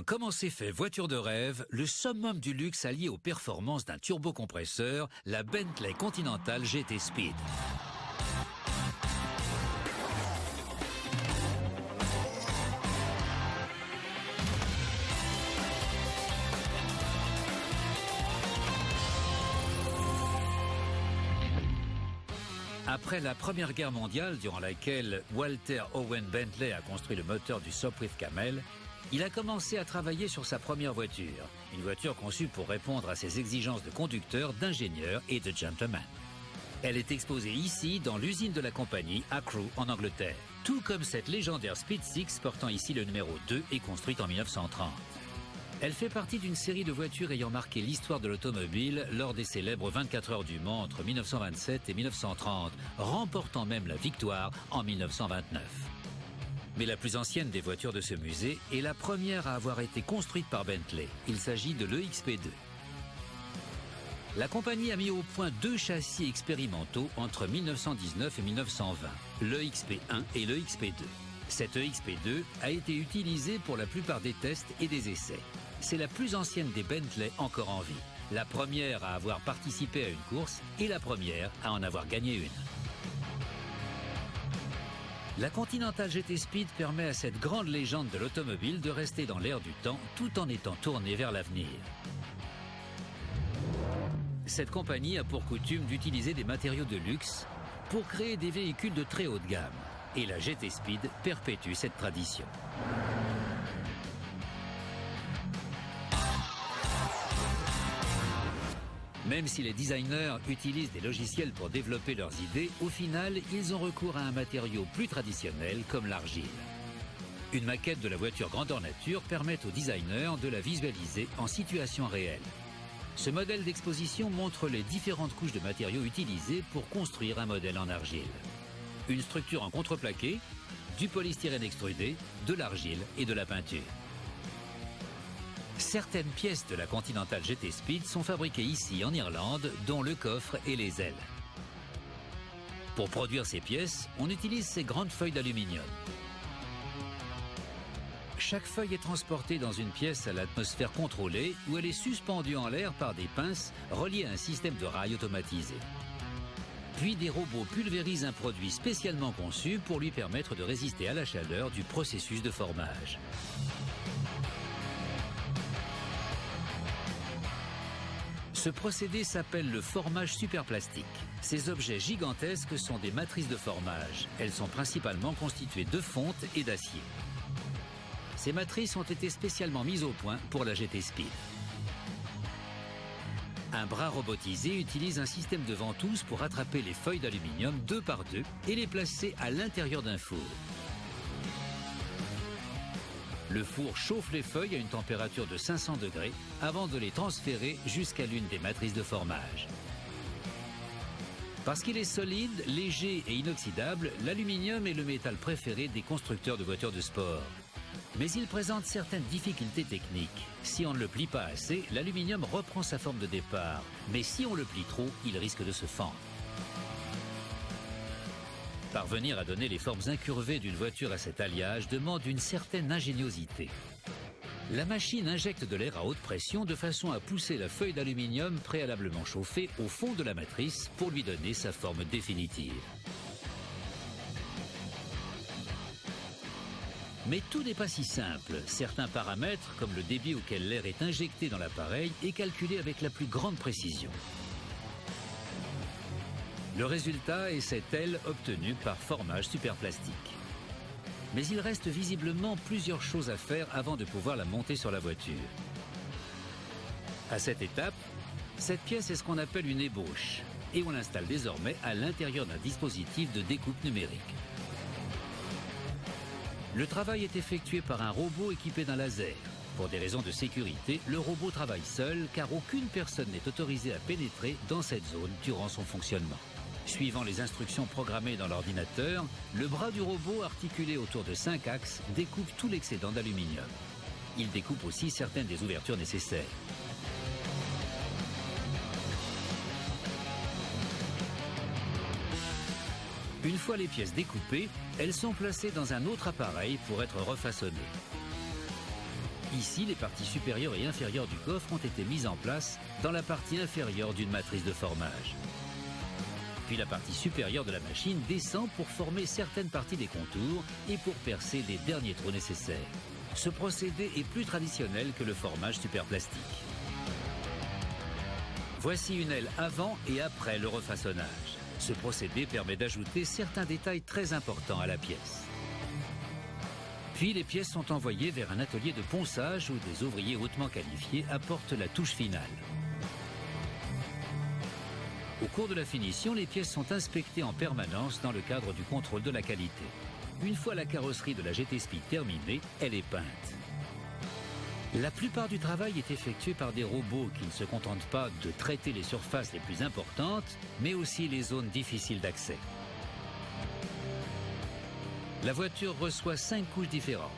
Comment c'est fait voiture de rêve, le summum du luxe allié aux performances d'un turbocompresseur, la Bentley Continental GT Speed. Après la Première Guerre mondiale, durant laquelle Walter Owen Bentley a construit le moteur du Sopwith Camel, il a commencé à travailler sur sa première voiture, une voiture conçue pour répondre à ses exigences de conducteur, d'ingénieur et de gentleman. Elle est exposée ici, dans l'usine de la compagnie, à Crewe, en Angleterre, tout comme cette légendaire Speed 6 portant ici le numéro 2 et construite en 1930. Elle fait partie d'une série de voitures ayant marqué l'histoire de l'automobile lors des célèbres 24 heures du Mans entre 1927 et 1930, remportant même la victoire en 1929. Mais la plus ancienne des voitures de ce musée est la première à avoir été construite par Bentley. Il s'agit de l'EXP2. La compagnie a mis au point 2 châssis expérimentaux entre 1919 et 1920, l'EXP1 et l'EXP2. Cette EXP2 a été utilisée pour la plupart des tests et des essais. C'est la plus ancienne des Bentley encore en vie, la première à avoir participé à une course et la première à en avoir gagné une. La Continental GT Speed permet à cette grande légende de l'automobile de rester dans l'air du temps tout en étant tournée vers l'avenir. Cette compagnie a pour coutume d'utiliser des matériaux de luxe pour créer des véhicules de très haute gamme. Et la GT Speed perpétue cette tradition. Même si les designers utilisent des logiciels pour développer leurs idées, au final, ils ont recours à un matériau plus traditionnel comme l'argile. Une maquette de la voiture grandeur nature permet aux designers de la visualiser en situation réelle. Ce modèle d'exposition montre les différentes couches de matériaux utilisées pour construire un modèle en argile. Une structure en contreplaqué, du polystyrène extrudé, de l'argile et de la peinture. Certaines pièces de la Continental GT Speed sont fabriquées ici en Irlande, dont le coffre et les ailes. Pour produire ces pièces, on utilise ces grandes feuilles d'aluminium. Chaque feuille est transportée dans une pièce à l'atmosphère contrôlée où elle est suspendue en l'air par des pinces reliées à un système de rails automatisé. Puis des robots pulvérisent un produit spécialement conçu pour lui permettre de résister à la chaleur du processus de formage. Ce procédé s'appelle le formage superplastique. Ces objets gigantesques sont des matrices de formage. Elles sont principalement constituées de fonte et d'acier. Ces matrices ont été spécialement mises au point pour la GT Speed. Un bras robotisé utilise un système de ventouse pour attraper les feuilles d'aluminium 2 par 2 et les placer à l'intérieur d'un four. Le four chauffe les feuilles à une température de 500 degrés avant de les transférer jusqu'à l'une des matrices de formage. Parce qu'il est solide, léger et inoxydable, l'aluminium est le métal préféré des constructeurs de voitures de sport. Mais il présente certaines difficultés techniques. Si on ne le plie pas assez, l'aluminium reprend sa forme de départ. Mais si on le plie trop, il risque de se fendre. Parvenir à donner les formes incurvées d'une voiture à cet alliage demande une certaine ingéniosité. La machine injecte de l'air à haute pression de façon à pousser la feuille d'aluminium préalablement chauffée au fond de la matrice pour lui donner sa forme définitive. Mais tout n'est pas si simple. Certains paramètres, comme le débit auquel l'air est injecté dans l'appareil, est calculé avec la plus grande précision. Le résultat est cette aile obtenue par formage superplastique. Mais il reste visiblement plusieurs choses à faire avant de pouvoir la monter sur la voiture. À cette étape, cette pièce est ce qu'on appelle une ébauche et on l'installe désormais à l'intérieur d'un dispositif de découpe numérique. Le travail est effectué par un robot équipé d'un laser. Pour des raisons de sécurité, le robot travaille seul car aucune personne n'est autorisée à pénétrer dans cette zone durant son fonctionnement. Suivant les instructions programmées dans l'ordinateur, le bras du robot articulé autour de 5 axes découpe tout l'excédent d'aluminium. Il découpe aussi certaines des ouvertures nécessaires. Une fois les pièces découpées, elles sont placées dans un autre appareil pour être refaçonnées. Ici, les parties supérieures et inférieures du coffre ont été mises en place dans la partie inférieure d'une matrice de formage. Puis la partie supérieure de la machine descend pour former certaines parties des contours et pour percer les derniers trous nécessaires. Ce procédé est plus traditionnel que le formage superplastique. Voici une aile avant et après le refaçonnage. Ce procédé permet d'ajouter certains détails très importants à la pièce. Puis les pièces sont envoyées vers un atelier de ponçage où des ouvriers hautement qualifiés apportent la touche finale. Au cours de la finition, les pièces sont inspectées en permanence dans le cadre du contrôle de la qualité. Une fois la carrosserie de la GT Speed terminée, elle est peinte. La plupart du travail est effectué par des robots qui ne se contentent pas de traiter les surfaces les plus importantes, mais aussi les zones difficiles d'accès. La voiture reçoit 5 couches différentes.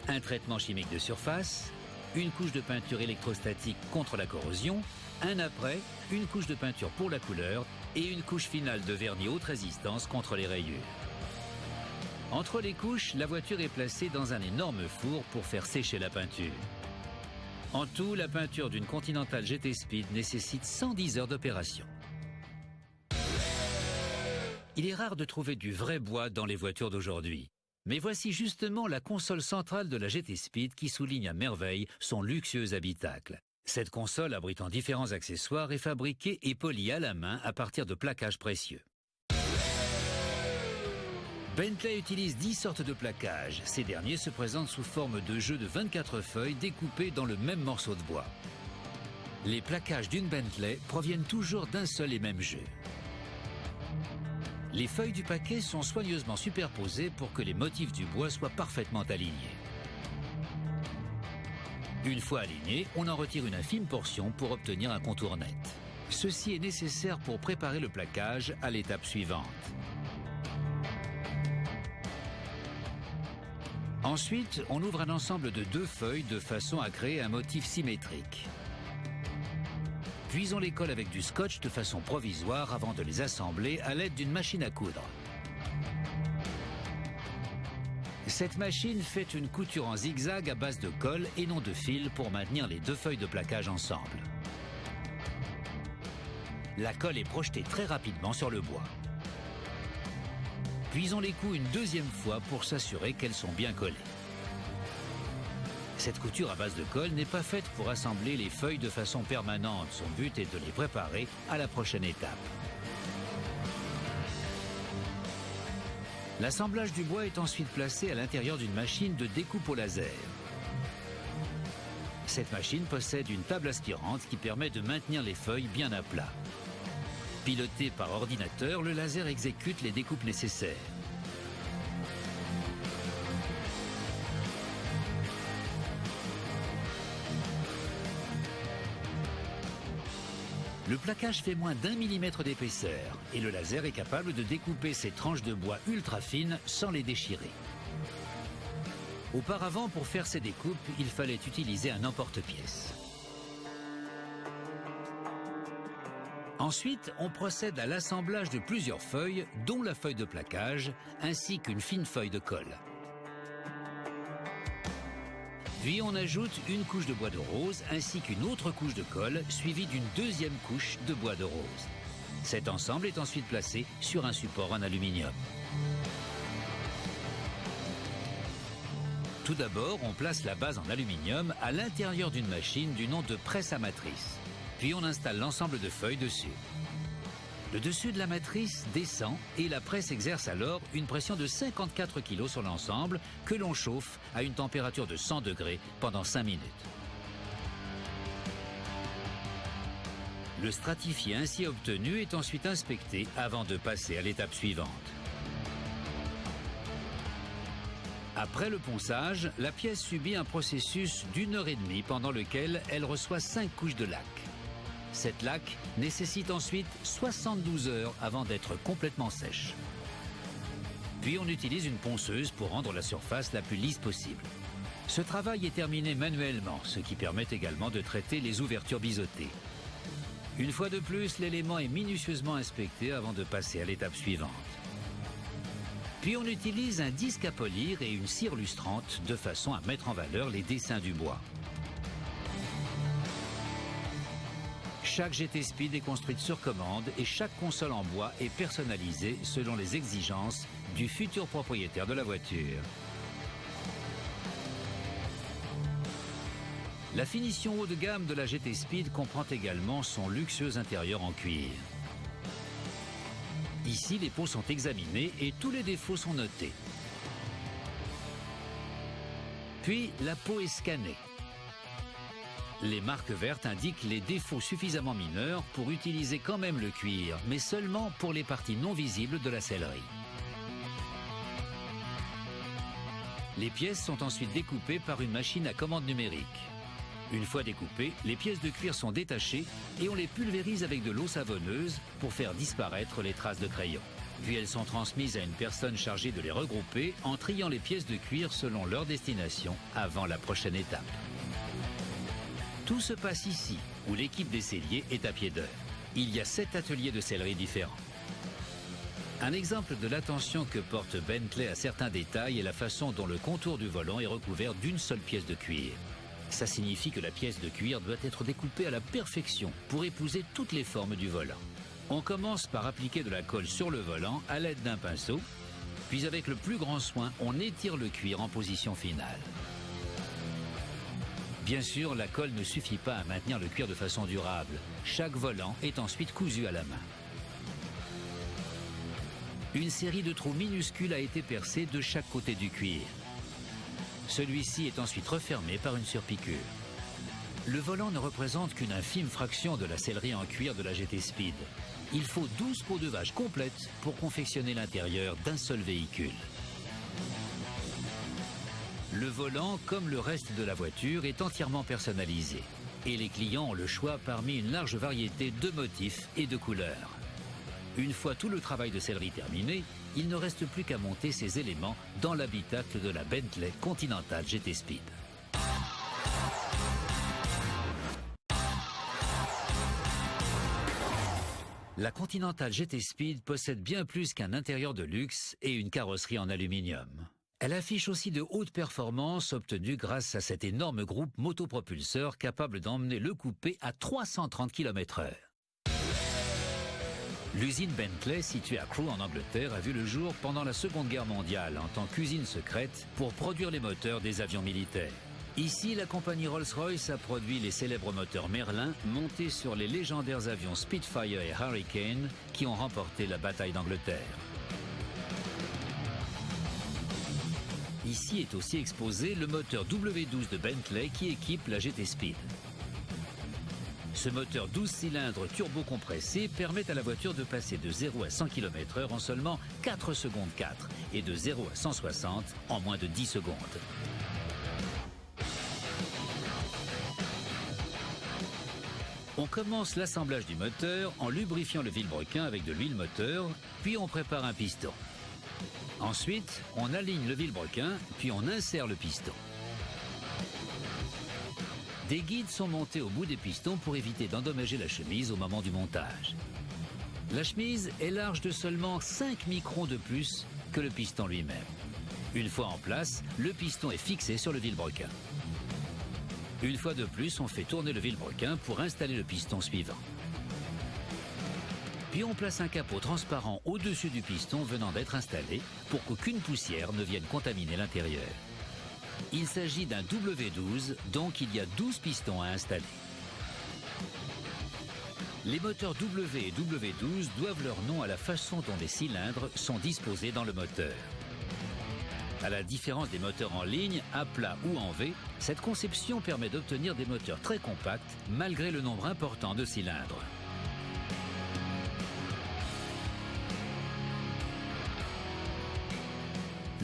Un traitement chimique de surface, une couche de peinture électrostatique contre la corrosion, un après, une couche de peinture pour la couleur et une couche finale de vernis haute résistance contre les rayures. Entre les couches, la voiture est placée dans un énorme four pour faire sécher la peinture. En tout, la peinture d'une Continental GT Speed nécessite 110 heures d'opération. Il est rare de trouver du vrai bois dans les voitures d'aujourd'hui. Mais voici justement la console centrale de la GT Speed qui souligne à merveille son luxueux habitacle. Cette console, abritant différents accessoires, est fabriquée et polie à la main à partir de plaquages précieux. Bentley utilise 10 sortes de plaquages. Ces derniers se présentent sous forme de jeux de 24 feuilles découpées dans le même morceau de bois. Les plaquages d'une Bentley proviennent toujours d'un seul et même jeu. Les feuilles du paquet sont soigneusement superposées pour que les motifs du bois soient parfaitement alignés. Une fois alignés, on en retire une infime portion pour obtenir un contour net. Ceci est nécessaire pour préparer le plaquage à l'étape suivante. Ensuite, on ouvre un ensemble de 2 feuilles de façon à créer un motif symétrique. Puis on les colle avec du scotch de façon provisoire avant de les assembler à l'aide d'une machine à coudre. Cette machine fait une couture en zigzag à base de colle et non de fil pour maintenir les 2 feuilles de plaquage ensemble. La colle est projetée très rapidement sur le bois. Puis on les coud une deuxième fois pour s'assurer qu'elles sont bien collées. Cette couture à base de colle n'est pas faite pour assembler les feuilles de façon permanente. Son but est de les préparer à la prochaine étape. L'assemblage du bois est ensuite placé à l'intérieur d'une machine de découpe au laser. Cette machine possède une table aspirante qui permet de maintenir les feuilles bien à plat. Piloté par ordinateur, le laser exécute les découpes nécessaires. Le plaquage fait moins d'1 millimètre d'épaisseur et le laser est capable de découper ces tranches de bois ultra fines sans les déchirer. Auparavant, pour faire ces découpes, il fallait utiliser un emporte-pièce. Ensuite, on procède à l'assemblage de plusieurs feuilles, dont la feuille de plaquage, ainsi qu'une fine feuille de colle. Puis on ajoute une couche de bois de rose ainsi qu'une autre couche de colle suivie d'une deuxième couche de bois de rose. Cet ensemble est ensuite placé sur un support en aluminium. Tout d'abord, on place la base en aluminium à l'intérieur d'une machine du nom de presse à matrice. Puis on installe l'ensemble de feuilles dessus. Le dessus de la matrice descend et la presse exerce alors une pression de 54 kg sur l'ensemble que l'on chauffe à une température de 100 degrés pendant 5 minutes. Le stratifié ainsi obtenu est ensuite inspecté avant de passer à l'étape suivante. Après le ponçage, la pièce subit un processus d'1 heure et demie pendant lequel elle reçoit 5 couches de laque. Cette laque nécessite ensuite 72 heures avant d'être complètement sèche. Puis on utilise une ponceuse pour rendre la surface la plus lisse possible. Ce travail est terminé manuellement, ce qui permet également de traiter les ouvertures biseautées. Une fois de plus, l'élément est minutieusement inspecté avant de passer à l'étape suivante. Puis on utilise un disque à polir et une cire lustrante de façon à mettre en valeur les dessins du bois. Chaque GT Speed est construite sur commande et chaque console en bois est personnalisée selon les exigences du futur propriétaire de la voiture. La finition haut de gamme de la GT Speed comprend également son luxueux intérieur en cuir. Ici, les peaux sont examinées et tous les défauts sont notés. Puis, la peau est scannée. Les marques vertes indiquent les défauts suffisamment mineurs pour utiliser quand même le cuir, mais seulement pour les parties non visibles de la sellerie. Les pièces sont ensuite découpées par une machine à commande numérique. Une fois découpées, les pièces de cuir sont détachées et on les pulvérise avec de l'eau savonneuse pour faire disparaître les traces de crayon. Puis elles sont transmises à une personne chargée de les regrouper en triant les pièces de cuir selon leur destination avant la prochaine étape. Tout se passe ici, où l'équipe des selliers est à pied d'œuvre. Il y a 7 ateliers de sellerie différents. Un exemple de l'attention que porte Bentley à certains détails est la façon dont le contour du volant est recouvert d'une seule pièce de cuir. Ça signifie que la pièce de cuir doit être découpée à la perfection pour épouser toutes les formes du volant. On commence par appliquer de la colle sur le volant à l'aide d'un pinceau, puis avec le plus grand soin, on étire le cuir en position finale. Bien sûr, la colle ne suffit pas à maintenir le cuir de façon durable. Chaque volant est ensuite cousu à la main. Une série de trous minuscules a été percée de chaque côté du cuir. Celui-ci est ensuite refermé par une surpiqûre. Le volant ne représente qu'une infime fraction de la sellerie en cuir de la GT Speed. Il faut 12 peaux de vache complètes pour confectionner l'intérieur d'un seul véhicule. Le volant, comme le reste de la voiture, est entièrement personnalisé. Et les clients ont le choix parmi une large variété de motifs et de couleurs. Une fois tout le travail de sellerie terminé, il ne reste plus qu'à monter ces éléments dans l'habitacle de la Bentley Continental GT Speed. La Continental GT Speed possède bien plus qu'un intérieur de luxe et une carrosserie en aluminium. Elle affiche aussi de hautes performances obtenues grâce à cet énorme groupe motopropulseur capable d'emmener le coupé à 330 km/h. L'usine Bentley, située à Crewe en Angleterre, a vu le jour pendant la Seconde Guerre mondiale en tant qu'usine secrète pour produire les moteurs des avions militaires. Ici, la compagnie Rolls-Royce a produit les célèbres moteurs Merlin montés sur les légendaires avions Spitfire et Hurricane qui ont remporté la bataille d'Angleterre. Ici est aussi exposé le moteur W12 de Bentley qui équipe la GT Speed. Ce moteur 12 cylindres turbo-compressé permet à la voiture de passer de 0 à 100 km/h en seulement 4 secondes 4 et de 0 à 160 en moins de 10 secondes. On commence l'assemblage du moteur en lubrifiant le vilebrequin avec de l'huile moteur, puis on prépare un piston. Ensuite, on aligne le vilebrequin, puis on insère le piston. Des guides sont montés au bout des pistons pour éviter d'endommager la chemise au moment du montage. La chemise est large de seulement 5 microns de plus que le piston lui-même. Une fois en place, le piston est fixé sur le vilebrequin. Une fois de plus, on fait tourner le vilebrequin pour installer le piston suivant. Puis on place un capot transparent au-dessus du piston venant d'être installé pour qu'aucune poussière ne vienne contaminer l'intérieur. Il s'agit d'un W12, donc il y a 12 pistons à installer. Les moteurs W et W12 doivent leur nom à la façon dont les cylindres sont disposés dans le moteur. À la différence des moteurs en ligne, à plat ou en V, cette conception permet d'obtenir des moteurs très compacts malgré le nombre important de cylindres.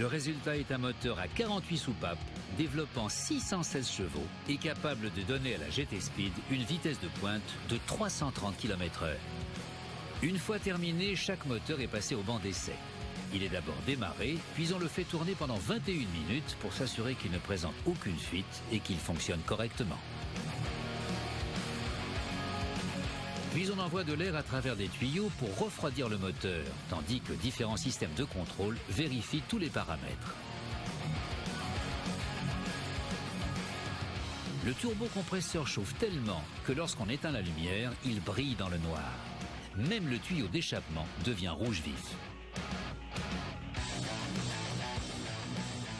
Le résultat est un moteur à 48 soupapes, développant 616 chevaux et capable de donner à la GT Speed une vitesse de pointe de 330 km/h. Une fois terminé, chaque moteur est passé au banc d'essai. Il est d'abord démarré, puis on le fait tourner pendant 21 minutes pour s'assurer qu'il ne présente aucune fuite et qu'il fonctionne correctement. Puis on envoie de l'air à travers des tuyaux pour refroidir le moteur, tandis que différents systèmes de contrôle vérifient tous les paramètres. Le turbocompresseur chauffe tellement que lorsqu'on éteint la lumière, il brille dans le noir. Même le tuyau d'échappement devient rouge vif.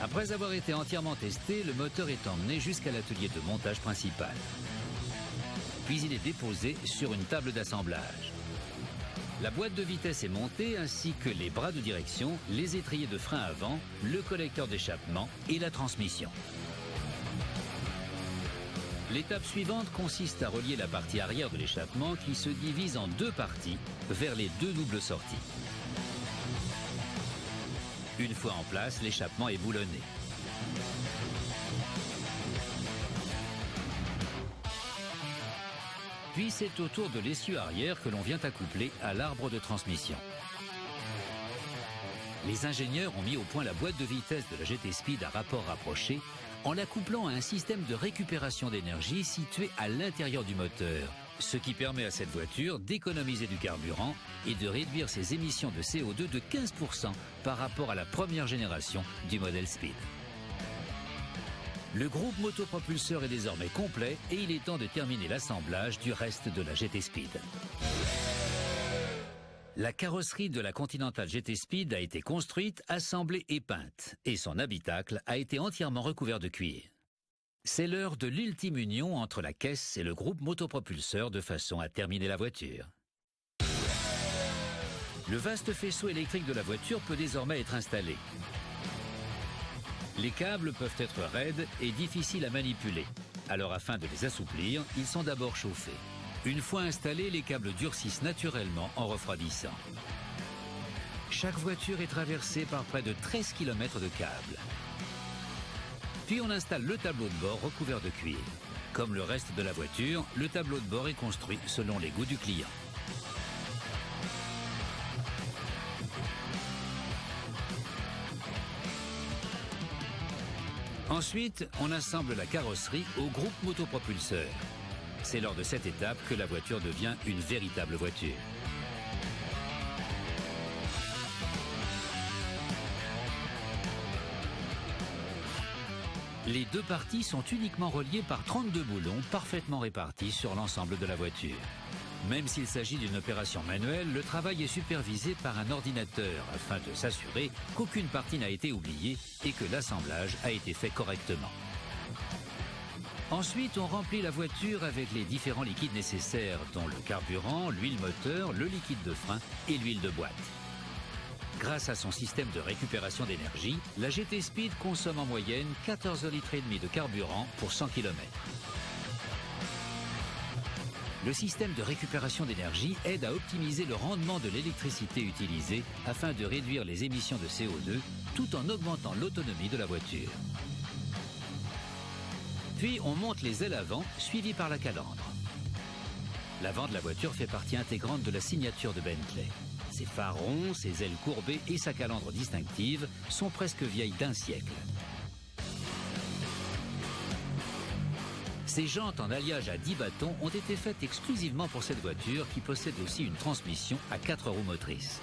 Après avoir été entièrement testé, le moteur est emmené jusqu'à l'atelier de montage principal. Puis il est déposé sur une table d'assemblage. La boîte de vitesse est montée ainsi que les bras de direction, les étriers de frein avant, le collecteur d'échappement et la transmission. L'étape suivante consiste à relier la partie arrière de l'échappement qui se divise en deux parties vers les deux doubles sorties. Une fois en place, l'échappement est boulonné. Puis c'est au tour de l'essieu arrière que l'on vient accoupler à l'arbre de transmission. Les ingénieurs ont mis au point la boîte de vitesse de la GT Speed à rapport rapproché en l'accouplant à un système de récupération d'énergie situé à l'intérieur du moteur, ce qui permet à cette voiture d'économiser du carburant et de réduire ses émissions de CO2 de 15% par rapport à la première génération du modèle Speed. Le groupe motopropulseur est désormais complet et il est temps de terminer l'assemblage du reste de la GT Speed. La carrosserie de la Continental GT Speed a été construite, assemblée et peinte, et son habitacle a été entièrement recouvert de cuir. C'est l'heure de l'ultime union entre la caisse et le groupe motopropulseur de façon à terminer la voiture. Le vaste faisceau électrique de la voiture peut désormais être installé. Les câbles peuvent être raides et difficiles à manipuler. Alors afin de les assouplir, ils sont d'abord chauffés. Une fois installés, les câbles durcissent naturellement en refroidissant. Chaque voiture est traversée par près de 13 km de câbles. Puis on installe le tableau de bord recouvert de cuir. Comme le reste de la voiture, le tableau de bord est construit selon les goûts du client. Ensuite, on assemble la carrosserie au groupe motopropulseur. C'est lors de cette étape que la voiture devient une véritable voiture. Les deux parties sont uniquement reliées par 32 boulons parfaitement répartis sur l'ensemble de la voiture. Même s'il s'agit d'une opération manuelle, le travail est supervisé par un ordinateur afin de s'assurer qu'aucune partie n'a été oubliée et que l'assemblage a été fait correctement. Ensuite, on remplit la voiture avec les différents liquides nécessaires, dont le carburant, l'huile moteur, le liquide de frein et l'huile de boîte. Grâce à son système de récupération d'énergie, la GT Speed consomme en moyenne 14,5 litres de carburant pour 100 km. Le système de récupération d'énergie aide à optimiser le rendement de l'électricité utilisée afin de réduire les émissions de CO2 tout en augmentant l'autonomie de la voiture. Puis on monte les ailes avant, suivies par la calandre. L'avant de la voiture fait partie intégrante de la signature de Bentley. Ses phares ronds, ses ailes courbées et sa calandre distinctive sont presque vieilles d'un siècle. Ces jantes en alliage à 10 bâtons ont été faites exclusivement pour cette voiture qui possède aussi une transmission à 4 roues motrices.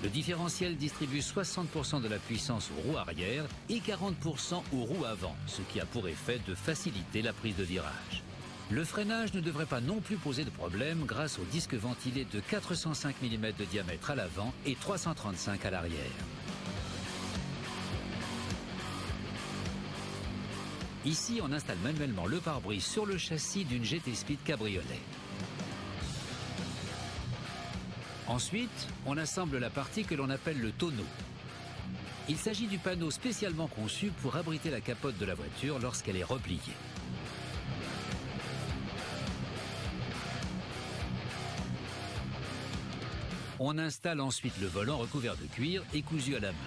Le différentiel distribue 60% de la puissance aux roues arrière et 40% aux roues avant, ce qui a pour effet de faciliter la prise de virage. Le freinage ne devrait pas non plus poser de problème grâce au disque ventilé de 405 mm de diamètre à l'avant et 335 à l'arrière. Ici, on installe manuellement le pare-brise sur le châssis d'une GT Speed cabriolet. Ensuite, on assemble la partie que l'on appelle le tonneau. Il s'agit du panneau spécialement conçu pour abriter la capote de la voiture lorsqu'elle est repliée. On installe ensuite le volant recouvert de cuir et cousu à la main.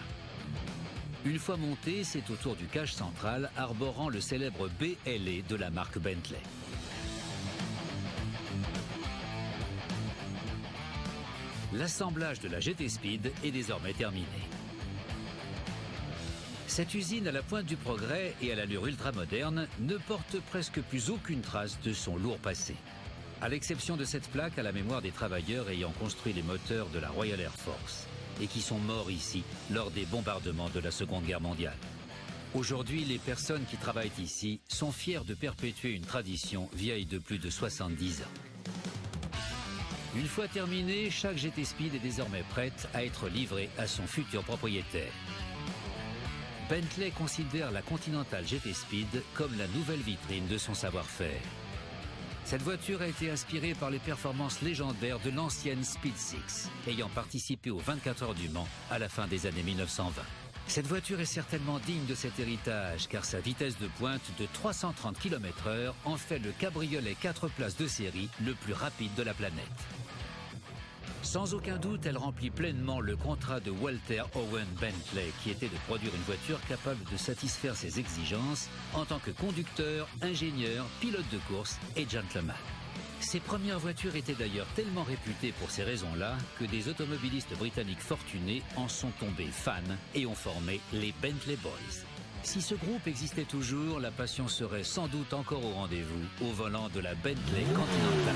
Une fois monté, c'est au tour du cache central arborant le célèbre BLE de la marque Bentley. L'assemblage de la GT Speed est désormais terminé. Cette usine à la pointe du progrès et à l'allure ultramoderne ne porte presque plus aucune trace de son lourd passé. À l'exception de cette plaque à la mémoire des travailleurs ayant construit les moteurs de la Royal Air Force et qui sont morts ici lors des bombardements de la Seconde Guerre mondiale. Aujourd'hui, les personnes qui travaillent ici sont fières de perpétuer une tradition vieille de plus de 70 ans. Une fois terminée, chaque GT Speed est désormais prête à être livrée à son futur propriétaire. Bentley considère la Continental GT Speed comme la nouvelle vitrine de son savoir-faire. Cette voiture a été inspirée par les performances légendaires de l'ancienne Speed 6, ayant participé aux 24 heures du Mans à la fin des années 1920. Cette voiture est certainement digne de cet héritage car sa vitesse de pointe de 330 km/h en fait le cabriolet 4 places de série le plus rapide de la planète. Sans aucun doute, elle remplit pleinement le contrat de Walter Owen Bentley qui était de produire une voiture capable de satisfaire ses exigences en tant que conducteur, ingénieur, pilote de course et gentleman. Ses premières voitures étaient d'ailleurs tellement réputées pour ces raisons-là que des automobilistes britanniques fortunés en sont tombés fans et ont formé les Bentley Boys. Si ce groupe existait toujours, la passion serait sans doute encore au rendez-vous au volant de la Bentley Continental.